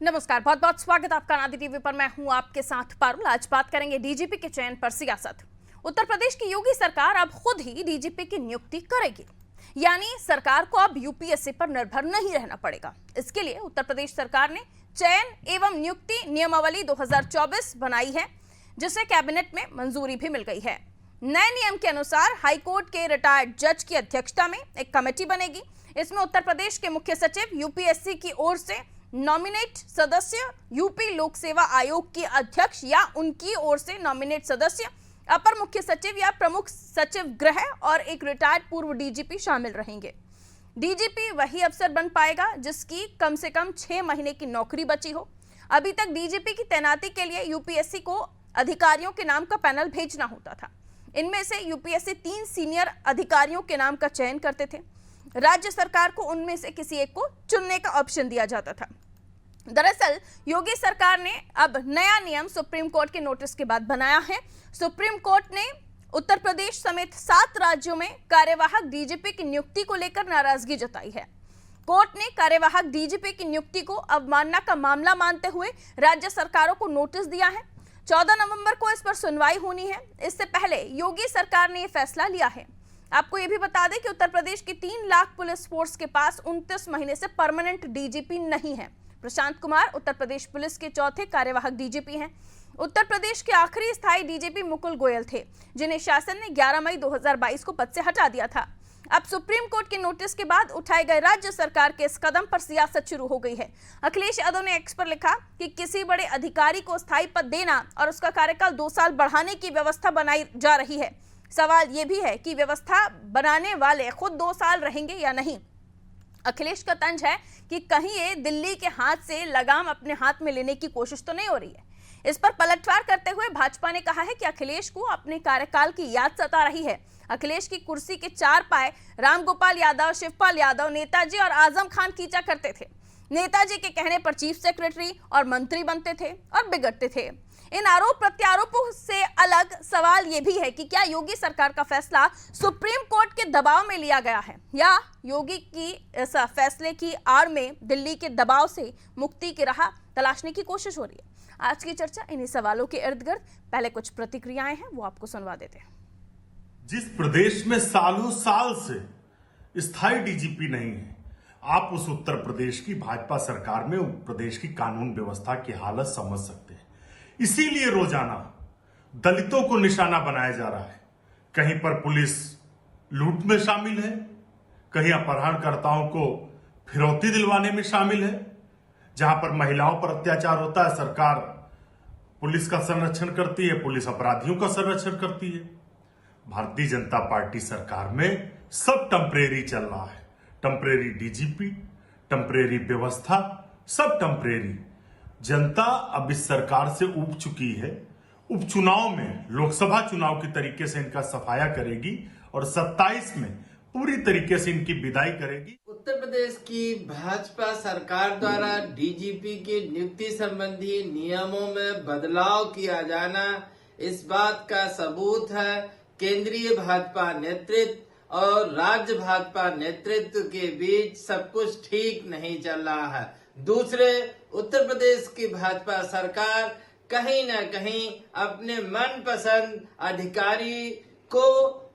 नमस्कार, बहुत बहुत स्वागत आपका नादी टीवी पर। मैं हूं आपके साथ पारुल। आज बात करेंगे डीजीपी के चयन पर सियासत। उत्तर प्रदेश की योगी सरकार अब खुद ही डीजीपी की नियुक्ति करेगी, यानी सरकार को अब यूपीएससी पर निर्भर नहीं रहना पड़ेगा। इसके लिए उत्तर प्रदेश सरकार ने चयन एवं नियुक्ति नियमावली 2024 बनाई है, जिसे कैबिनेट में मंजूरी भी मिल गई है। नए नियम के अनुसार हाईकोर्ट के रिटायर्ड जज की अध्यक्षता में एक कमेटी बनेगी। इसमें उत्तर प्रदेश के मुख्य सचिव, यूपीएससी की ओर से नॉमिनेट सदस्य, यूपी लोक सेवा आयोग के अध्यक्ष या उनकी ओर से नॉमिनेट सदस्य, अपर मुख्य सचिव या प्रमुख सचिव गृह और एक रिटायर्ड पूर्व डीजीपी शामिल रहेंगे। डीजीपी वही अफसर बन पाएगा जिसकी कम से कम 6 महीने की नौकरी बची हो। अभी तक डीजीपी की तैनाती के लिए यूपीएससी को अधिकारियों के नाम का पैनल भेजना होता था। इनमें से यूपीएससी 3 सीनियर अधिकारियों के नाम का चयन करते थे। राज्य सरकार को उनमें से किसी एक को चुनने का ऑप्शन दिया जाता था। दरअसल योगी सरकार ने अब नया नियम सुप्रीम कोर्ट के नोटिस के बाद बनाया है। सुप्रीम कोर्ट ने उत्तर प्रदेश समेत 7 राज्यों में कार्यवाहक डीजीपी की नियुक्ति को लेकर नाराजगी जताई है। कोर्ट ने कार्यवाहक डीजीपी की नियुक्ति को अवमानना का मामला मानते हुए राज्य सरकारों को नोटिस दिया है। 14 नवंबर को इस पर सुनवाई होनी है। इससे पहले योगी सरकार ने यह फैसला लिया है। आपको यह भी बता दें कि उत्तर प्रदेश की 3 लाख पुलिस फोर्स के पास 29 महीने से परमानेंट डीजीपी नहीं है। प्रशांत कुमार उत्तर प्रदेश पुलिस के चौथे कार्यवाहक डीजीपी हैं। उत्तर प्रदेश के आखिरी स्थायी डीजीपी मुकुल गोयल थे, जिन्हें शासन ने 11 मई 2022 को पद से हटा दिया था। अब सुप्रीम कोर्ट के नोटिस के बाद उठाए गए राज्य सरकार के इस कदम पर सियासत शुरू हो गई है। अखिलेश यादव ने एक्स पर लिखा कि किसी बड़े अधिकारी को स्थायी पद देना और उसका कार्यकाल 2 साल बढ़ाने की व्यवस्था बनाई जा रही है। सवाल यह भी है कि व्यवस्था बनाने वाले खुद 2 साल रहेंगे या नहीं। अखिलेश का तंज है कि कहीं ये दिल्ली के हाथ से लगाम अपने हाथ में लेने की कोशिश तो नहीं हो रही है। इस पर पलटवार करते हुए भाजपा ने कहा है कि अखिलेश को अपने कार्यकाल की याद सता रही है। अखिलेश की कुर्सी के 4 पाए रामगोपाल यादव, शिवपाल यादव, नेताजी और आजम खान खींचा करते थे। नेताजी के कहने पर चीफ सेक्रेटरी और मंत्री बनते थे और बिगड़ते थे। इन आरोप प्रत्यारोपों से अलग सवाल यह भी है कि क्या योगी सरकार का फैसला सुप्रीम कोर्ट के दबाव में लिया गया है या योगी की इस फैसले की आड़ में दिल्ली के दबाव से मुक्ति की राह तलाशने की कोशिश हो रही है। आज की चर्चा इन्हीं सवालों के इर्द गिर्द। पहले कुछ प्रतिक्रियाएं हैं, वो आपको सुनवा देते हैं। जिस प्रदेश में सालों साल से स्थायी डीजीपी नहीं है, आप उस उत्तर प्रदेश की भाजपा सरकार में प्रदेश की कानून व्यवस्था की हालत समझ सकते हैं। इसीलिए रोजाना दलितों को निशाना बनाया जा रहा है। कहीं पर पुलिस लूट में शामिल है, कहीं अपहरणकर्ताओं को फिरौती दिलवाने में शामिल है। जहां पर महिलाओं पर अत्याचार होता है, सरकार पुलिस का संरक्षण करती है, पुलिस अपराधियों का संरक्षण करती है। भारतीय जनता पार्टी सरकार में सब टेम्परेरी चल रहा है। टेम्परेरी डीजीपी, टेम्परेरी व्यवस्था, सब टेम्परेरी। जनता अब इस सरकार से उब चुकी है। उपचुनाव में, लोकसभा चुनाव की तरीके से इनका सफाया करेगी और 27 में पूरी तरीके से इनकी विदाई करेगी। उत्तर प्रदेश की भाजपा सरकार द्वारा डीजीपी की नियुक्ति संबंधी नियमों में बदलाव किया जाना इस बात का सबूत है। केंद्रीय भाजपा नेतृत्व और राज्य भाजपा नेतृत्व के बीच सब कुछ ठीक नहीं चल रहा है। दूसरे, उत्तर प्रदेश की भाजपा सरकार कहीं न कहीं अपने मनपसंद अधिकारी को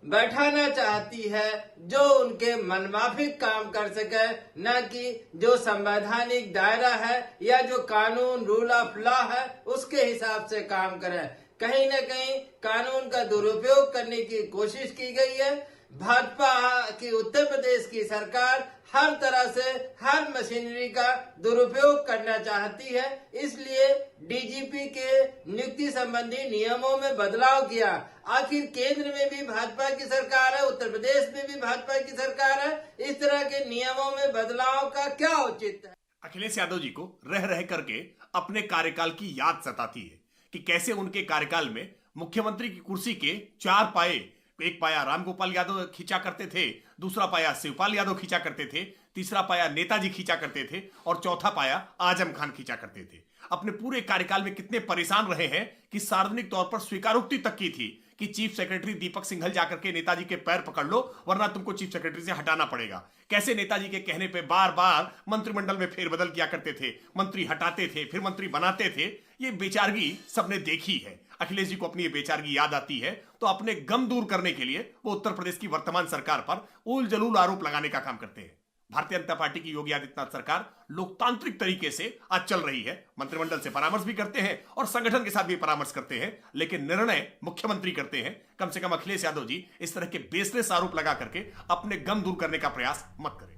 बैठाना चाहती है जो उनके मनमाफिक काम कर सके, न कि जो संवैधानिक दायरा है या जो कानून रूल ऑफ लॉ है उसके हिसाब से काम करे। कहीं न कहीं कानून का दुरुपयोग करने की कोशिश की गई है। भाजपा की उत्तर प्रदेश की सरकार हर तरह से हर मशीनरी का दुरुपयोग करना चाहती है, इसलिए डीजीपी के नियुक्ति संबंधी नियमों में बदलाव किया। आखिर केंद्र में भी भाजपा की सरकार है, उत्तर प्रदेश में भी भाजपा की सरकार है, इस तरह के नियमों में बदलाव का क्या औचित्य है? अखिलेश यादव जी को रह रह करके अपने कार्यकाल की याद सताती है कि कैसे उनके कार्यकाल में मुख्यमंत्री की कुर्सी के 4 पाए, एक पाया रामगोपाल यादव खींचा करते थे, दूसरा पाया शिवपाल यादव खींचा करते थे, तीसरा पाया नेताजी खींचा करते थे और चौथा पाया आजम खान खींचा करते थे। अपने पूरे कार्यकाल में कितने परेशान रहे हैं कि सार्वजनिक तौर पर स्वीकारोक्ति तक की थी कि चीफ सेक्रेटरी दीपक सिंघल जाकर के नेताजी के पैर पकड़ लो वरना तुमको चीफ सेक्रेटरी से हटाना पड़ेगा। कैसे नेताजी के कहने पे बार बार मंत्रिमंडल में फेरबदल किया करते थे, मंत्री हटाते थे, फिर मंत्री बनाते थे। ये बेचारगी सबने देखी है। अखिलेश जी को अपनी ये बेचारगी याद आती है तो अपने गम दूर करने के लिए वो उत्तर प्रदेश की वर्तमान सरकार पर उल जलूल आरोप लगाने का काम करते हैं। भारतीय जनता पार्टी की योगी आदित्यनाथ सरकार लोकतांत्रिक तरीके से आज चल रही है। मंत्रिमंडल से परामर्श भी करते हैं और संगठन के साथ भी परामर्श करते हैं, लेकिन निर्णय मुख्यमंत्री करते हैं। कम से कम अखिलेश यादव जी इस तरह के बेसलेस आरोप लगा करके अपने गम दूर करने का प्रयास मत करें।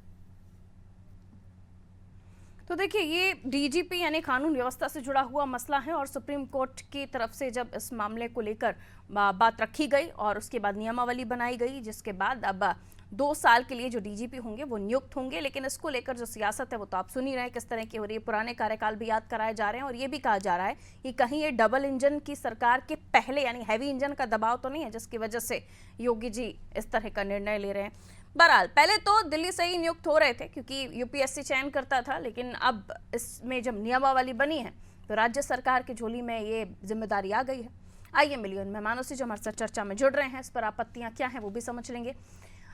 तो देखिए, ये डीजीपी यानी कानून व्यवस्था से जुड़ा हुआ मसला है और सुप्रीम कोर्ट की तरफ से जब इस मामले को लेकर बात रखी गई और उसके बाद नियमावली बनाई गई, जिसके बाद अब 2 साल के लिए जो डीजीपी होंगे वो नियुक्त होंगे। लेकिन इसको लेकर जो सियासत है वो तो आप सुन ही रहे हैं किस तरह की हो रही है। पुराने कार्यकाल भी याद कराए जा रहे हैं और ये भी कहा जा रहा है कि कहीं ये डबल इंजन की सरकार के पहले यानी हैवी इंजन का दबाव तो नहीं है जिसकी वजह से योगी जी इस तरह का निर्णय ले रहे हैं। बहरहाल, पहले तो दिल्ली से ही नियुक्त हो रहे थे क्योंकि यूपीएससी चयन करता था, लेकिन अब इसमें जब नियमावली बनी है तो राज्य सरकार की झोली में ये जिम्मेदारी आ गई है। आइए मिलिए उन मेहमानों से जो हमारे साथ चर्चा में जुड़ रहे हैं, इस पर आपत्तियां क्या हैं वो भी समझ लेंगे।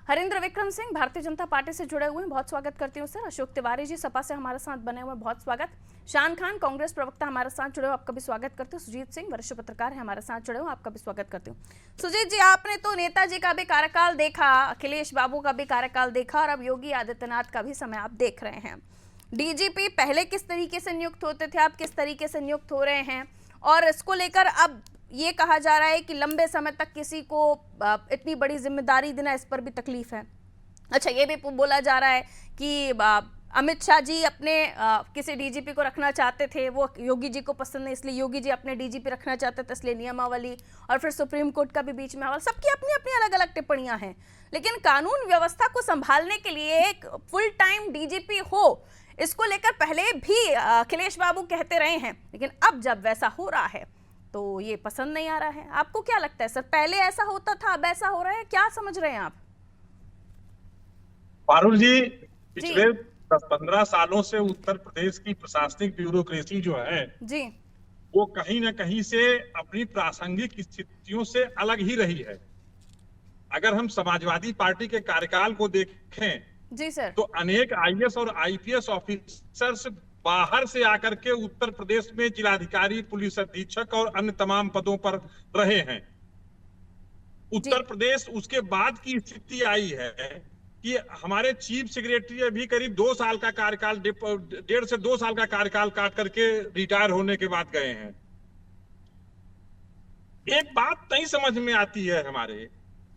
हरिंद्र विक्रम सिंह भारतीय जनता पार्टी से जुड़े हुए हैं, बहुत स्वागत करती हूँ सर। अशोक तिवारी जी सपा से हमारे साथ बने हुए हैं, बहुत स्वागत। शान खान कांग्रेस प्रवक्ता हमारे साथ जुड़े हुए, आपका भी स्वागत करते हैं। सुजीत सिंह वरिष्ठ पत्रकार है हमारे साथ जुड़े हुए, आपका भी स्वागत करती हूँ। सुजीत जी, आपने तो नेताजी का भी कार्यकाल देखा, अखिलेश बाबू का भी कार्यकाल देखा और अब योगी आदित्यनाथ का भी समय आप देख रहे हैं। डीजीपी पहले किस तरीके से नियुक्त होते थे, आप किस तरीके से नियुक्त हो रहे हैं, और इसको लेकर अब ये कहा जा रहा है कि लंबे समय तक किसी को इतनी बड़ी जिम्मेदारी देना, इस पर भी तकलीफ है। अच्छा, ये भी बोला जा रहा है कि अमित शाह जी अपने किसी डीजीपी को रखना चाहते थे, वो योगी जी को पसंद नहीं, इसलिए योगी जी अपने डीजीपी रखना चाहते थे, इसलिए नियमावली, और फिर सुप्रीम कोर्ट का भी बीच में हवाला। सबकी अपनी अपनी अलग अलग टिप्पणियां हैं, लेकिन कानून व्यवस्था को संभालने के लिए एक फुल टाइम डीजीपी हो, इसको लेकर पहले भी अखिलेश बाबू कहते रहे हैं, लेकिन अब जब वैसा हो रहा है तो ये पसंद नहीं आ रहा है। आपको क्या लगता है सर, पहले ऐसा होता था अब ऐसा हो रहा है, क्या समझ रहे हैं आप? पारुल जी, पिछले 10-15 सालों से उत्तर प्रदेश की प्रशासनिक ब्यूरोक्रेसी जो है जी, वो कहीं ना कहीं से अपनी प्रासंगिक स्थितियों से अलग ही रही है। अगर हम समाजवादी पार्टी के कार्यकाल को देखें जी सर, तो अनेक आईएएस और आईपीएस ऑफिसर्स बाहर से आकर के उत्तर प्रदेश में जिलाधिकारी, पुलिस अधीक्षक और अन्य तमाम पदों पर रहे हैं। उत्तर प्रदेश उसके बाद की स्थिति आई है कि हमारे चीफ सेक्रेटरी अभी करीब 2 साल का कार्यकाल, 1.5 से 2 साल का कार्यकाल काट करके रिटायर होने के बाद गए हैं। एक बात नहीं समझ में आती है हमारे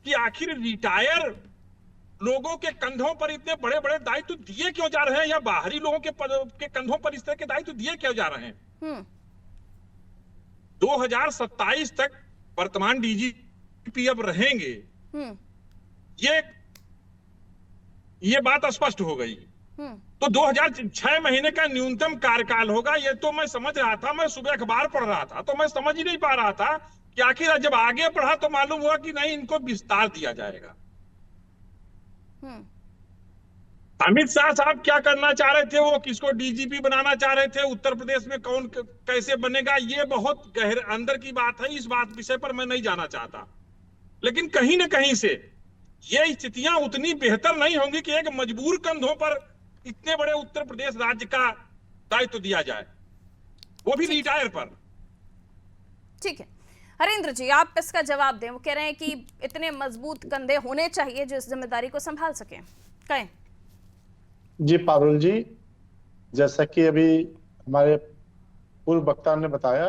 कि आखिर रिटायर लोगों के कंधों पर इतने बड़े बड़े दायित्व दिए क्यों जा रहे हैं, या बाहरी लोगों के कंधों पर इस तरह के दायित्व दिए क्यों जा रहे हैं। 2027 तक वर्तमान डीजीपी अब रहेंगे, ये बात स्पष्ट हो गई। तो 2006 महीने का न्यूनतम कार्यकाल होगा, ये तो मैं समझ रहा था। मैं सुबह अखबार पढ़ रहा था तो मैं समझ ही नहीं पा रहा था कि आखिर जब आगे पढ़ा तो मालूम हुआ कि नहीं, इनको विस्तार दिया जाएगा। अमित शाह साहब क्या करना चाह रहे थे, वो किसको डीजीपी बनाना चाह रहे थे, उत्तर प्रदेश में कौन कैसे बनेगा, ये बहुत गहरे अंदर की बात है। इस बात विषय पर मैं नहीं जाना चाहता, लेकिन कहीं ना कहीं से ये स्थितियां उतनी बेहतर नहीं होंगी कि एक मजबूर कंधों पर इतने बड़े उत्तर प्रदेश राज्य का दायित्व दिया जाए, वो भी रिटायर पर। ठीक है हरिंद्र जी, आप इसका जवाब दें। वो कह रहे हैं कि इतने मजबूत कंधे होने चाहिए जो इस जिम्मेदारी को संभाल सकें। कहें जी पारुल जी, जैसा कि अभी हमारे पूर्व वक्ता ने बताया,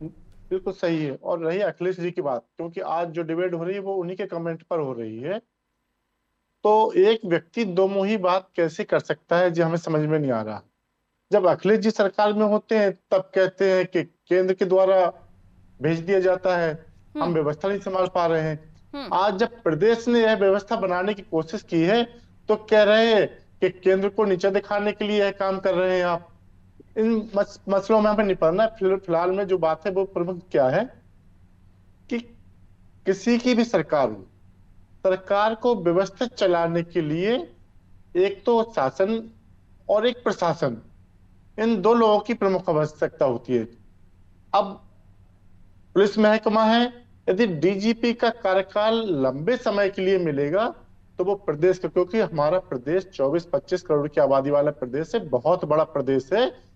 बिल्कुल सही है। और रही अखिलेश जी की बात, क्योंकि आज जो डिबेट हो रही है वो उन्हीं के कमेंट पर हो रही है, तो एक व्यक्ति दो मुही बात कैसे कर सकता है जी, हमें समझ में नहीं आ रहा। जब अखिलेश जी सरकार में होते हैं तब कहते हैं कि केंद्र के द्वारा भेज दिया जाता है, हम व्यवस्था नहीं संभाल पा रहे हैं। आज जब प्रदेश ने यह व्यवस्था बनाने की कोशिश की है तो कह रहे हैं कि केंद्र को नीचे दिखाने के लिए यह काम कर रहे हैं आप। इन मसलों में हमें नहीं पड़ना। फिलहाल में जो बात है वो प्रमुख क्या है कि किसी की भी सरकार हो, सरकार को व्यवस्थित चलाने के लिए एक तो शासन और एक प्रशासन, इन दो लोगों की प्रमुख आवश्यकता होती है। अब पुलिस महकमा है, यदि डीजीपी का कार्यकाल लंबे समय के लिए मिलेगा तो वो प्रदेश का, क्योंकि हमारा प्रदेश 24-25 करोड़ की आबादी वाला प्रदेश है, बहुत बड़ा प्रदेश है,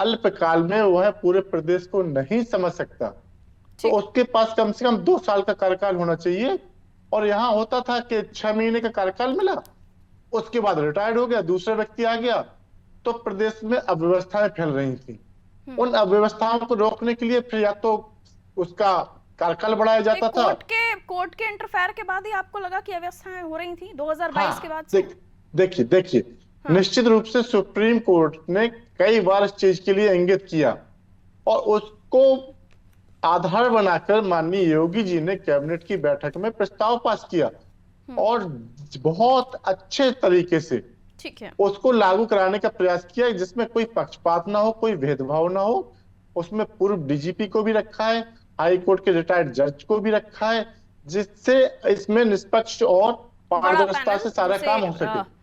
अल्पकाल में वह पूरे प्रदेश को नहीं समझ सकता। तो उसके पास कम से कम 2 साल का कार्यकाल होना चाहिए। और यहाँ होता था कि 6 महीने का कार्यकाल मिला, उसके बाद रिटायर्ड हो गया, दूसरा व्यक्ति आ गया, तो प्रदेश में अव्यवस्थाएं फैल रही थी। उन अव्यवस्थाओं को रोकने के लिए फिर या तो उसका कार्यकाल बढ़ाया जाता था। कोर्ट के इंटरफेयर के बाद ही आपको लगा कि अव्यवस्थाएं हो रही थी 2022 के बाद से? देखिए निश्चित रूप से सुप्रीम कोर्ट ने कई बार इस चीज के लिए इंगित किया और उसको आधार बनाकर माननीय योगी जी ने कैबिनेट की बैठक में प्रस्ताव पास किया और बहुत अच्छे तरीके से ठीक है उसको लागू कराने का प्रयास किया, जिसमें कोई पक्षपात ना हो, कोई भेदभाव ना हो। उसमें पूर्व डीजीपी को भी रखा है, हाई कोर्ट के रिटायर्ड जज को भी रखा है, जिससे इसमें निष्पक्ष और पारदर्शिता से सारा काम हो सके।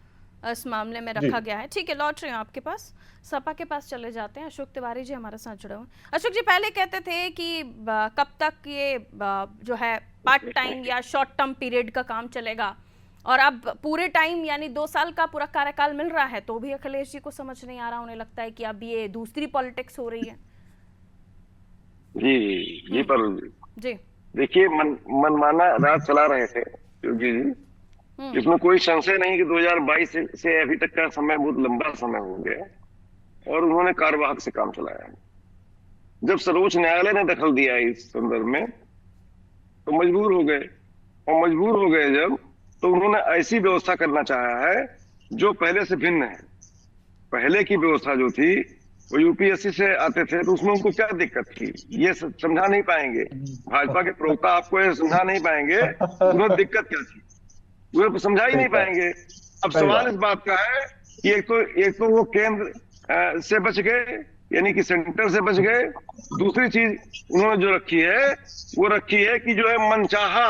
इस मामले में रखा गया है। ठीक है, लौट रहे हैं आपके पास, सपा के पास चले जाते हैं। अशोक तिवारी जी हमारे साथ जुड़े हुए। अशोक जी, पहले कहते थे कि कब तक ये जो है पार्ट टाइम या शॉर्ट टर्म पीरियड का काम चलेगा, और अब पूरे टाइम यानी 2 साल का पूरा कार्यकाल मिल रहा है, तो भी अखिलेश जी को समझ नहीं आ रहा। उन्हें लगता है कि अब ये दूसरी पॉलिटिक्स हो रही है। जी पारुल जी देखिए, मनमाना राज चला रहे थे योगी जी, इसमें कोई संशय नहीं कि 2022 से अभी तक का समय बहुत लंबा समय हो गया और उन्होंने कार्यवाहक से काम चलाया। जब सर्वोच्च न्यायालय ने दखल दिया इस संदर्भ में तो मजबूर हो गए, और मजबूर हो गए जब, तो उन्होंने ऐसी व्यवस्था करना चाहा है जो पहले से भिन्न है। पहले की व्यवस्था जो थी वो यूपीएससी से आते थे, तो उसमें उनको क्या दिक्कत थी ये समझा नहीं पाएंगे। भाजपा के प्रवक्ता आपको ये समझा नहीं पाएंगे उन्हें दिक्कत क्या थी, वो समझा ही नहीं पाएंगे। अब सवाल इस बात का है कि एक तो वो केंद्र से बच गए, यानी कि सेंटर से बच गए। दूसरी चीज उन्होंने जो रखी है वो रखी है कि जो है मनचाहा,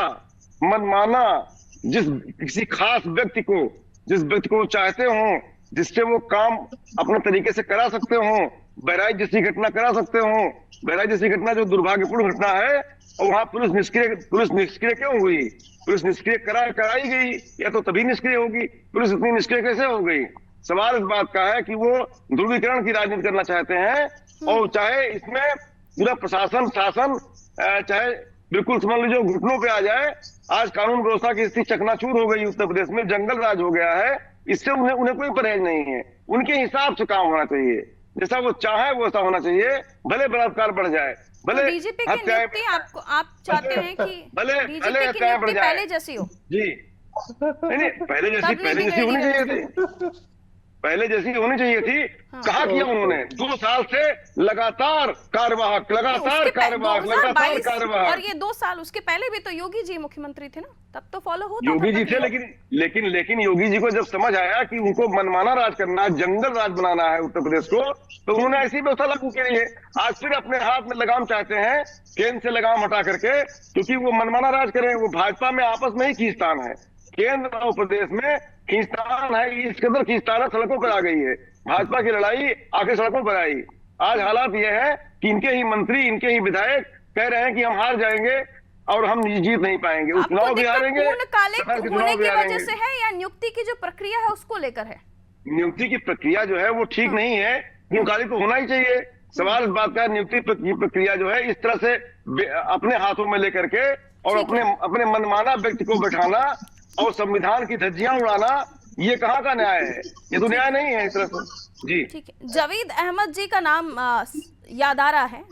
मनमाना, किसी खास व्यक्ति को, जिस व्यक्ति को चाहते हो, जिससे वो काम अपने तरीके से करा सकते हो, बहराइच जैसी घटना करा सकते हो। बहराइच जैसी घटना जो दुर्भाग्यपूर्ण घटना है, और वहां पुलिस निष्क्रिय क्यों हुई? पुलिस निष्क्रिय कराई गई, या तो तभी निष्क्रिय होगी। पुलिस इतनी निष्क्रिय कैसे हो गई? सवाल इस बात का है कि वो ध्रुवीकरण की राजनीति करना चाहते हैं, और चाहे इसमें पूरा प्रशासन शासन चाहे बिल्कुल समझ लीजिए घुटनों पे आ जाए। आज कानून व्यवस्था की स्थिति चकनाचूर हो गई उत्तर प्रदेश में, जंगल राज हो गया है। इससे उन्हें कोई परहेज नहीं है। उनके हिसाब से काम होना चाहिए, जैसा वो चाहे वो ऐसा होना चाहिए। भले बलात्कार बढ़ जाए, भले बीजेपी की नियुक्ति आप चाहते हैं कि बीजेपी की नियुक्ति पहले जैसी हो? जी नहीं, पहले जैसी होनी चाहिए थी, पहले जैसी होनी चाहिए थी। कहा किया उन्होंने 2 साल से लगातार कार्यवाहक। और ये 2 साल उसके पहले भी तो योगी जी मुख्यमंत्री थे ना, तब तो फॉलो होता योगी जी थे। लेकिन योगी जी को जब समझ आया कि उनको मनमाना राज करना है, जंगल राज बनाना है उत्तर प्रदेश को, तो उन्होंने ऐसी व्यवस्था लागू की है। आज फिर अपने हाथ में लगाम चाहते हैं, केंद्र से लगाम हटा करके, क्योंकि वो मनमाना राज करें। वो भाजपा में आपस में ही खींचतान है, केंद्र और प्रदेश में खींचतान है। इस कदर खींचतान सड़कों पर आ गई है। भाजपा की लड़ाई आखिर सड़कों पर आई। आज हालात यह है कि इनके ही मंत्री, इनके ही विधायक कह रहे हैं कि हम हार जाएंगे और हम जीत नहीं पाएंगे, उस चुनाव भी हारेंगे। होने की वजह से है या नियुक्ति की जो प्रक्रिया है उसको लेकर है? नियुक्ति की प्रक्रिया जो है वो ठीक नहीं है, पूर्णकालिक तो होना ही चाहिए। सवाल इस बात का, नियुक्ति प्रक्रिया जो है इस तरह से अपने हाथों में लेकर के और अपने मनमाना व्यक्ति को बैठाना और संविधान की धज्जियां उड़ाना, ये कहाँ का न्याय है? ये तो न्याय नहीं है इस तरह से। जी ठीक है, जावेद अहमद जी का नाम याद आ रहा है।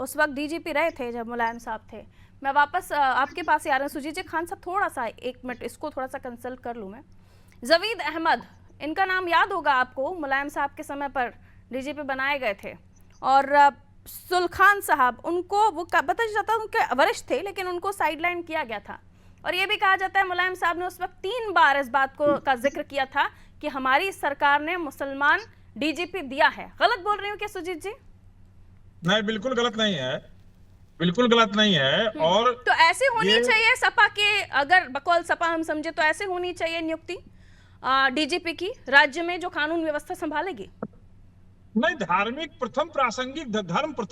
उस वक्त डीजीपी रहे थे जब मुलायम साहब थे। मैं वापस आपके पास ही आ रहा हूँ। सुजीत जी, खान साहब थोड़ा सा 1 मिनट इसको थोड़ा सा कंसल्ट कर लूँ मैं। जावेद अहमद, इनका नाम याद होगा आपको, मुलायम साहब के समय पर डीजीपी बनाए गए थे। और सुलखान साहब, उनको वो पता जाता उनके वरिष्ठ थे, लेकिन उनको साइडलाइन किया गया था। और ये भी कहा जाता है मुलायम साहब ने उस वक्त 3 बार इस बात को का जिक्र किया था कि हमारी सरकार ने मुसलमान डीजीपी दिया है। गलत बोल रही हूँ क्या सुजीत जी? नहीं, बिल्कुल गलत नहीं है, बिल्कुल गलत नहीं है। और तो ऐसे होनी चाहिए सपा के, अगर बकौल सपा हम समझे तो ऐसे होनी चाहिए नियुक्ति डीजीपी की, राज्य में जो कानून व्यवस्था संभालेगी। नहीं, धर्म प्रथम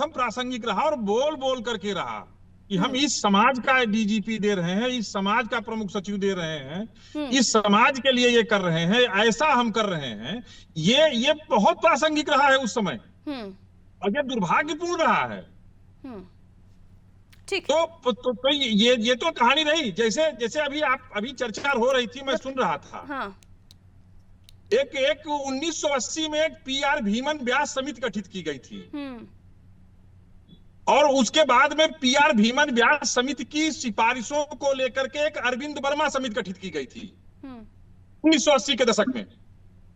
प्रासंगिक रहा और बोल करके रहा। कि हम इस समाज का डीजीपी दे रहे हैं, इस समाज का प्रमुख सचिव दे रहे हैं, इस समाज के लिए ये कर रहे हैं, ऐसा हम कर रहे हैं, ये बहुत प्रासंगिक रहा है उस समय और ये दुर्भाग्यपूर्ण रहा है। ठीक। तो ये तो कहानी रही। जैसे अभी चर्चा हो रही थी, मैं सुन रहा था। हाँ। एक 1980 में एक पीआर भीमन व्यास समिति गठित की गई थी और उसके बाद में पीआर भीमन व्यास समिति की सिफारिशों को लेकर के एक अरविंद वर्मा समिति गठित की गई थी 1980 के दशक में।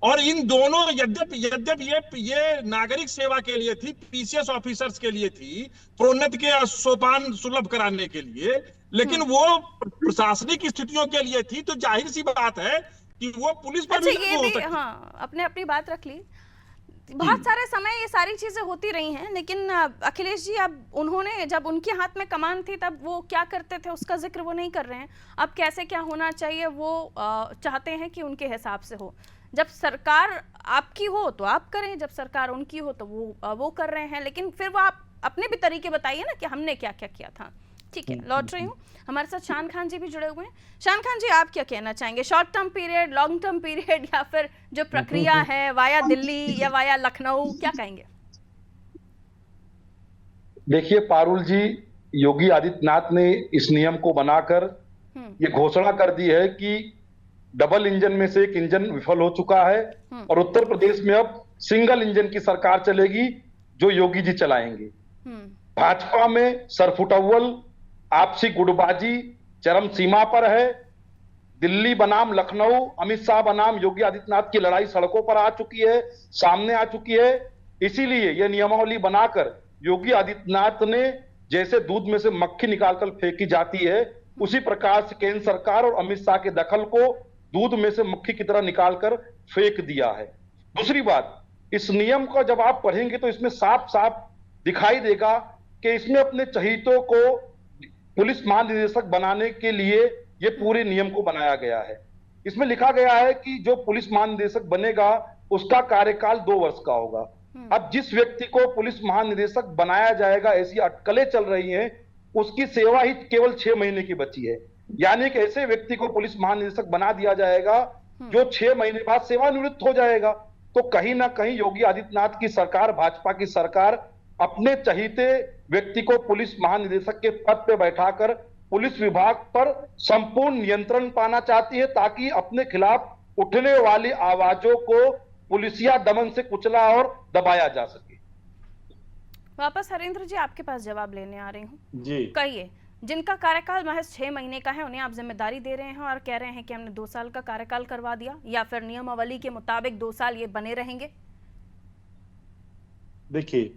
और इन दोनों यद्यप ये नागरिक सेवा के लिए थी, पीसीएस ऑफिसर्स के लिए थी, प्रोन्नति के सोपान सुलभ कराने के लिए, लेकिन वो प्रशासनिक स्थितियों के लिए थी। तो जाहिर सी बात है कि वो पुलिस पर भी ये भी हाँ अपने अपनी बात रख ली। बहुत सारे समय ये सारी चीजें होती रही हैं, लेकिन अखिलेश जी अब उन्होंने जब उनके हाथ में कमान थी तब वो क्या करते थे उसका जिक्र वो नहीं कर रहे हैं। अब कैसे क्या होना चाहिए वो चाहते हैं कि उनके हिसाब से हो। जब सरकार आपकी हो तो आप करें, जब सरकार उनकी हो तो वो कर रहे हैं, लेकिन फिर वो आप अपने भी तरीके बताइए ना कि हमने क्या क्या किया था। ठीक है, लौट रही हूँ। हमारे साथ शान खान जी भी जुड़े हुए हैं। शान खान जी, आप क्या कहना चाहेंगे? Short term period, long term period, या फिर जो प्रक्रिया है वाया दिल्ली या वाया लखनऊ, क्या कहेंगे? देखिए पारुल जी, योगी आदित्यनाथ ने इस नियम को बनाकर ये घोषणा कर दी है कि डबल इंजन में से एक इंजन विफल हो चुका है और उत्तर प्रदेश में अब सिंगल इंजन की सरकार चलेगी जो योगी जी चलाएंगे। भाजपा में सरफुटअव्वल, आपसी गुटबाजी चरम सीमा पर है। दिल्ली बनाम लखनऊ, अमित शाह बनाम योगी आदित्यनाथ की लड़ाई सड़कों पर आ चुकी है, सामने आ चुकी है। इसीलिए यह नियमावली बनाकर योगी आदित्यनाथ ने, जैसे दूध में से मक्खी निकालकर फेंकी जाती है, उसी प्रकार से केंद्र सरकार और अमित शाह के दखल को दूध में से मक्खी की तरह निकालकर फेंक दिया है। दूसरी बात, इस नियम को जब आप पढ़ेंगे तो इसमें साफ साफ दिखाई देगा कि इसमें अपने चहीतों को पुलिस महानिदेशक बनाने के लिए ये पूरे नियम को बनाया गया है। इसमें लिखा गया है कि जो पुलिस महानिदेशक बनेगा उसका कार्यकाल 2 वर्ष का होगा। अब जिस व्यक्ति को पुलिस महानिदेशक बनाया जाएगा, ऐसी अटकलें चल रही हैं, उसकी सेवा ही केवल 6 महीने की बची है। यानी कि ऐसे व्यक्ति को पुलिस महानिदेशक बना दिया जाएगा जो 6 महीने बाद सेवानिवृत्त हो जाएगा। तो कहीं ना कहीं योगी आदित्यनाथ की सरकार, भाजपा की सरकार, अपने चहीते व्यक्ति को पुलिस महानिदेशक के पद पे बैठाकर पुलिस विभाग पर संपूर्ण नियंत्रण पाना चाहती है, ताकि अपने खिलाफ उठने वाली आवाजों को पुलिसिया दमन से कुचला और दबाया जा सके। वापस हरेंद्र जी आपके पास जवाब लेने आ रही हूँ जी। कहिए, जिनका कार्यकाल महज 6 महीने का है उन्हें आप जिम्मेदारी दे रहे हैं और कह रहे हैं कि हमने 2 साल का कार्यकाल करवा दिया, या फिर नियमावली के मुताबिक 2 साल ये बने रहेंगे? देखिए,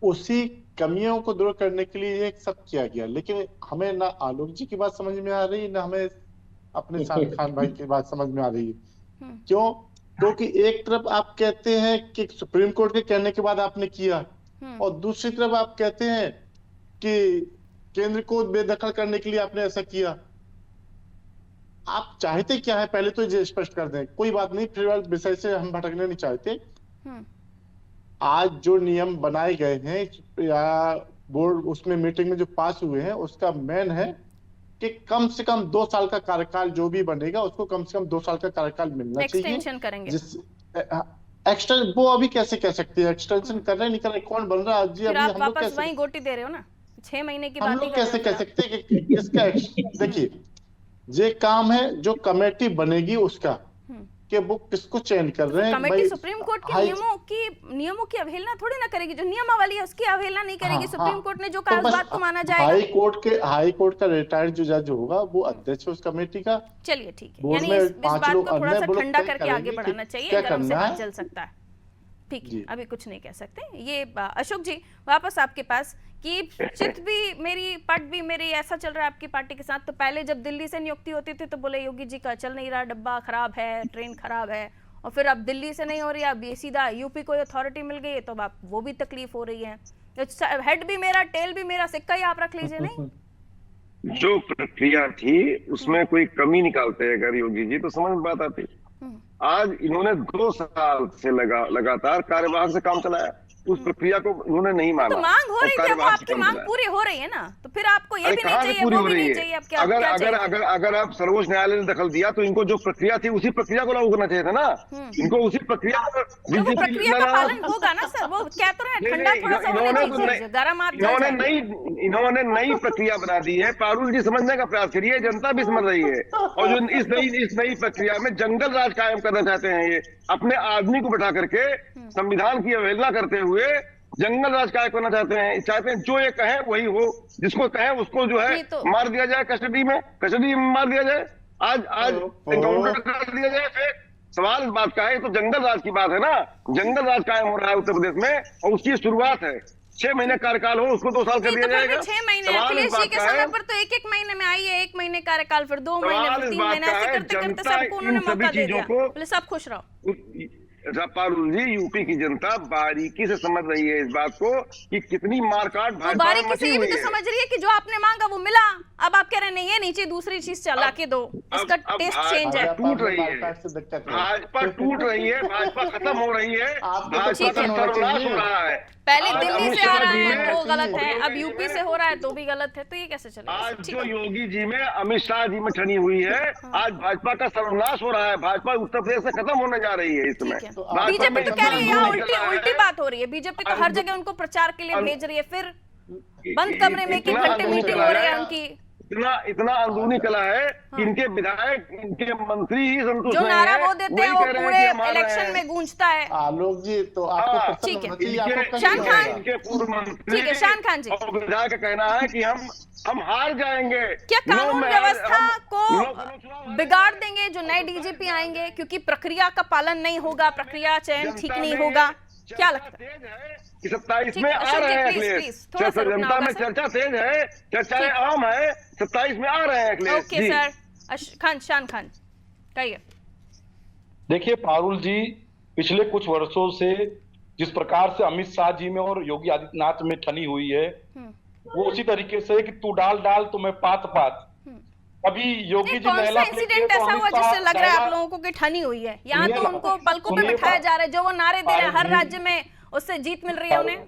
उसी कमियों को दूर करने के लिए ये सब किया गया, लेकिन हमें ना आलोक जी की बात समझ में आ रही, ना हमें अपने शान खान भाई की बात समझ में आ रही है। क्यों? क्योंकि एक तरफ आप कहते हैं कि सुप्रीम कोर्ट के कहने के बाद आपने किया, और दूसरी तरफ आप कहते हैं कि केंद्र को बेदखल करने के लिए आपने ऐसा किया। आप चाहते क्या है, पहले तो ये स्पष्ट कर दें। कोई बात नहीं, फिर विषय से हम भटकने नहीं चाहते। आज जो नियम बनाए गए हैं या बोर्ड उसमें मीटिंग में जो पास हुए हैं, उसका मेन है कि कम से कम 2 साल का कार्यकाल जो भी बनेगा उसको कम से कम 2 साल का कार्यकाल मिलना चाहिए। एक्सटेंशन करेंगे। एक्सटेंशन वो अभी कैसे कह सकते हैं? एक्सटेंशन कर रहे नहीं कर रहे, कौन बन रहा है जी? फिर आप वापस वही गोटी दे रहे हो ना, 6 महीने की बात। हम लोग कैसे कह सकते हैं कि किसका? देखिए, ये काम है जो कमेटी बनेगी उसका, कि वो किसको चयन कर रहे हैं। कमेटी सुप्रीम कोर्ट के नियमों की अवहेलना थोड़ी ना करेगी। जो नियमावली है उसकी अवहेलना नहीं करेगी। सुप्रीम कोर्ट ने जो कहा उस बात को माना जाएगा। हाई कोर्ट का रिटायर्ड जो जज होगा वो अध्यक्ष है उस कमेटी का। चलिए ठीक है, यानी इस बात को थोड़ा सा ठंडा करके आगे बढ़ाना चाहिए, गरम से बात चल सकता है। ठीक है, अभी कुछ नहीं कह सकते। ये अशोक जी वापस आपके पास कि चित भी मेरी, पट भी मेरी, ऐसा चल रहा है आपकी पार्टी के साथ। तो पहले जब दिल्ली से नियुक्ति होती थी तो बोले योगी जी का चल नहीं रहा, डब्बा खराब है, ट्रेन खराब है, और फिर अब दिल्ली से नहीं हो रही, अब ये सीधा यूपी को अथॉरिटी मिल गई है तो अब वो भी तकलीफ हो रही है। तो हेड भी मेरा, टेल भी मेरा, सिक्का ही आप रख लीजिए। नहीं, जो प्रक्रिया थी उसमें कोई कमी निकालते अगर योगी जी तो समझ में बात आती। आज इन्होंने 2 साल से लगातार कार्यवाहक से काम चलाया। उस प्रक्रिया को उन्होंने नहीं माना। तो मांग हो और रही थी, वो कार्यवाही आपकी कम मांग चलाया। पूरी हो रही है ना, तो फिर आपको ये अरे भी नहीं कहाँ से चाहिए, पूरी वो हो भी रही नहीं है? चाहिए, अब क्या क्या चाहिए? अगर आप सर्वोच्च न्यायालय ने दखल दिया तो इनको जो प्रक्रिया थी उसी प्रक्रिया को लागू करना चाहिए था ना। इनको उसी प्रक्रिया को तो वो प्रक्रिया का पालन होगा ना सर, वो क्या तो रहे ठंडा थोड़ा सा होने दीजिए, गरम आप जल जाए। इन्होंने नई प्रक्रिया बना दी है। पारुल जी समझने का प्रयास करिए, जनता भी समझ रही है। और जो इस नई प्रक्रिया में जंगल राज कायम करना चाहते हैं, ये अपने आदमी को बैठा करके संविधान की अवहेलना करते हुए जंगल राज कायम करना चाहते हैं जो ये कहे वही हो, जिसको कहे उसको जो है नहीं तो- मार दिया जाए, कस्टडी में मार दिया जाए, आज एनकाउंटर कर दिया जाए। फिर सवाल इस बात का है, तो जंगल राज की बात है ना, जंगल राज कायम हो रहा है उत्तर प्रदेश में और उसकी शुरुआत है। 6 महीने कार्यकाल हो, उसको 2 साल कर नहीं दिया तो फिर भी जाएगा। 6 महीने सवाल अखिलेश इस जी बात के का समय है, पर तो 1 महीने में आई है, 1 महीने कार्यकाल, फिर 2 महीने, सवाल फिर इस 3 बात महीने, का ऐसे है, करते करते जनता सबको उन्होंने इन सभी मौका दे चीजों दिया, को- बोले सब खुश रहो। पारुल जी, यूपी की जनता बारीकी से समझ रही है इस बात को कि कितनी मारकाट तो भाजपा में बारीकी से मची ये भी हुई तो है। समझ रही है कि जो आपने मांगा वो मिला, अब आप कह रहे हैं नहीं ये नीचे दूसरी चीज चला के दो, इसका अब टेस्ट भाजपा चेंज है। टूट रही है, मारकाट से दिक्कत है। भाजपा टूट रही है, भाजपा खत्म हो रही है, आपको तो भाजपा का खत्म होना सर्वनाश चाहिए। हो रहा है। पहले आज दिल्ली अमित से आ शाह रहा जी है ने- तो गलत है, अब योगी यूपी जी से हो रहा है तो भी गलत है, तो ये कैसे चलेगा? आज ठीक जो है। योगी जी में अमित शाह जी में ठनी हुई है, आज भाजपा का सर्वनाश हो रहा है। भाजपा उत्तर प्रदेश से खत्म होने जा रही है इस समय। ठीक है। भाजपा बीजेपी में तो इतना कह रही है यहाँ अंदरूनी कलह उल्टी है। बात हो रही है, बीजेपी तो हर जगह उनको प्रचार के लिए भेज रही है, फिर बंद कमरे में 1 इतना घंटे अंदरूनी मीटिंग कलह हो रही है है। उनकी। इतना अंदरूनी कला है कि इनके विधायक, इनके मंत्री ही संतुष्ट जो नहीं नारा है। वो देते वही हैं वो कह रहे पूरे कि हम आ रहे इलेक्शन हैं। में गूंजता है। आलोक जी, तो आपको हाँ, प्रसन्न ठीक है। होना चाहिए, आपको कष्ट शान नहीं खान, होगा। इनके पूर्व मंत्री ठीक है, शान खान जी। और विधायक का कहना है कि हम हार जाएंगे। क्या कानून व्यवस्था को चुनाव बिगाड़ देंगे जो नए डीजीपी आएंगे, क्योंकि प्रक्रिया का पालन नहीं होगा, प्रक्रिया चयन ठीक नहीं होगा? क्या लगता है? तेज है कि 27 ठीक में है, आ अशोक जी, रहे हैं प्लीज, अखिलेश। प्लीज, थोड़ा सा रुकना जनता होगा, में सर। चर्चा तेज है, चर्चाएं आम है, 27 में आ रहे हैं अखिलेश ओके जी। सर, शान खान कहिए। देखिए पारुल जी, पिछले कुछ वर्षों से जिस प्रकार से अमित शाह जी में और योगी आदित्यनाथ में ठनी हुई है, वो उसी तरीके से कि तू डाल डाल तो मैं पात पात। अभी योगी जी कौन सा नहला फेंकते इंसिडेंट तो ऐसा अमित हुआ शाह जिससे लग रहा है आप नहला- लोगों को कि ठनी हुई है? यहाँ तो सुनिए उनको पलकों पे सुनिए बिठाया जा रहा है, जो वो नारे दे रहे हैं हर पारुल जी- राज्य में, उससे जीत मिल रही है उन्हें।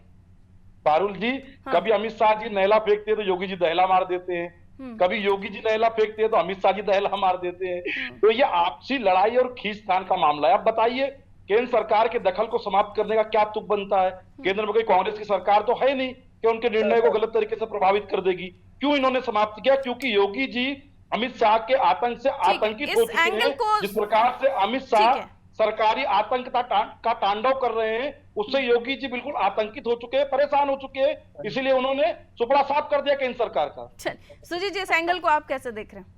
पारुल जी, कभी अमित शाह जी नहला फेंकते हैं तो योगी जी दहला मार देते हैं, कभी योगी जी नहला फेंकते हैं तो अमित शाह जी दहला मार देते हैं। तो ये आपसी लड़ाई और खींचतान का मामला है। अब बताइए, केंद्र सरकार के दखल को समाप्त करने का क्या तुक बनता है? केंद्र में कोई कांग्रेस की सरकार तो है नहीं कि उनके निर्णय को गलत तरीके से प्रभावित कर देगी। क्यों इन्होंने समाप्त किया? क्योंकि योगी जी अमित शाह के आतंक से आतंकित इस हो चुके एंगल हैं। को- जिस प्रकार से अमित शाह ठीक है। सरकारी आतंक का तांडव कर रहे हैं, उससे योगी जी बिल्कुल आतंकित हो चुके हैं, परेशान हो चुके हैं, इसीलिए उन्होंने सुपड़ा साफ कर दिया केंद्र सरकार का। चल सुजीत जी, इस एंगल को आप कैसे देख रहे हैं?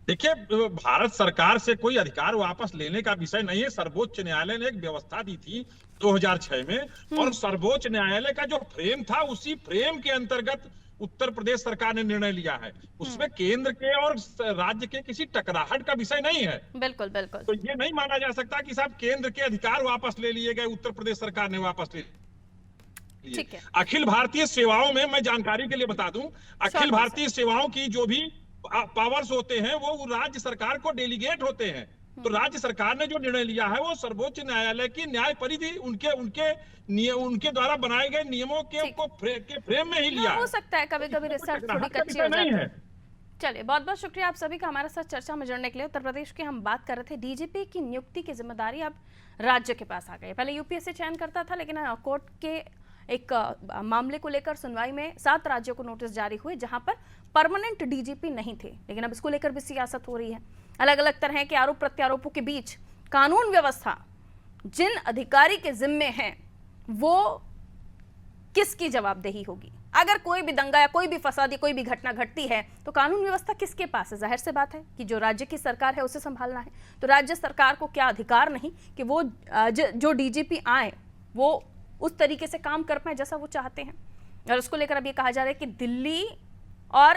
देखिए, भारत सरकार से कोई अधिकार वापस लेने का विषय नहीं है। सर्वोच्च न्यायालय ने एक व्यवस्था दी थी 2006 में, और सर्वोच्च न्यायालय का जो फ्रेम था, उसी फ्रेम के अंतर्गत उत्तर प्रदेश सरकार ने निर्णय लिया है। उसमें केंद्र के और राज्य के किसी टकराहट का विषय नहीं है। बिल्कुल बिल्कुल। तो ये नहीं माना जा सकता कि साहब केंद्र के अधिकार वापस ले लिए गए, उत्तर प्रदेश सरकार ने वापस ले लिए। ठीक है। अखिल भारतीय सेवाओं में, मैं जानकारी के लिए बता दूं, अखिल भारतीय सेवाओं की जो भी पावर्स होते हैं वो राज्य सरकार को डेलीगेट होते हैं। तो राज्य सरकार ने जो निर्णय लिया है वो सर्वोच्च न्यायालय की न्याय परिधि, उनके द्वारा बनाए गए नियमों के फ्रेम में ही लिया हो है। सकता है कभी कभी रिसर्च थोड़ी कच्ची हो जाती है। चलिए, बहुत बहुत शुक्रिया आप सभी का हमारे साथ चर्चा में जुड़ने के लिए। उत्तर प्रदेश की हम बात कर रहे थे, डीजीपी की नियुक्ति की जिम्मेदारी अब राज्य के पास आ गई। पहले यूपीएससी चयन करता था, लेकिन कोर्ट के एक मामले को लेकर सुनवाई में 7 राज्यों को नोटिस जारी हुए जहां पर परमानेंट डीजीपी नहीं थे। लेकिन अब इसको लेकर भी सियासत हो रही है। अलग अलग तरह के आरोप प्रत्यारोपों के बीच कानून व्यवस्था जिन अधिकारी के जिम्मे है वो किसकी जवाबदेही होगी? अगर कोई भी दंगा या कोई भी फसाद या कोई भी घटना घटती है तो कानून व्यवस्था किसके पास है? जाहिर सी बात है कि जो राज्य की सरकार है उसे संभालना है। तो राज्य सरकार को क्या अधिकार नहीं कि वो जो डीजीपी आए वो उस तरीके से काम कर पाए जैसा वो चाहते हैं? और उसको लेकर अब ये कहा जा रहा है कि दिल्ली और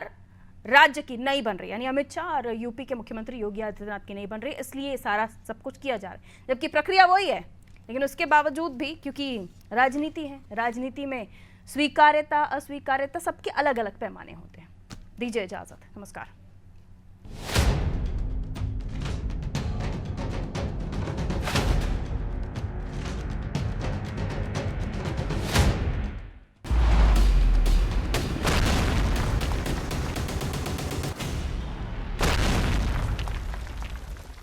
राज्य की नहीं बन रही, यानी अमित शाह और यूपी के मुख्यमंत्री योगी आदित्यनाथ की नहीं बन रही, इसलिए सारा सब कुछ किया जा रहा है। जबकि प्रक्रिया वही है, लेकिन उसके बावजूद भी क्योंकि राजनीति है, राजनीति में स्वीकार्यता अस्वीकार्यता सबके अलग अलग पैमाने होते हैं। दीजिए इजाजत, नमस्कार।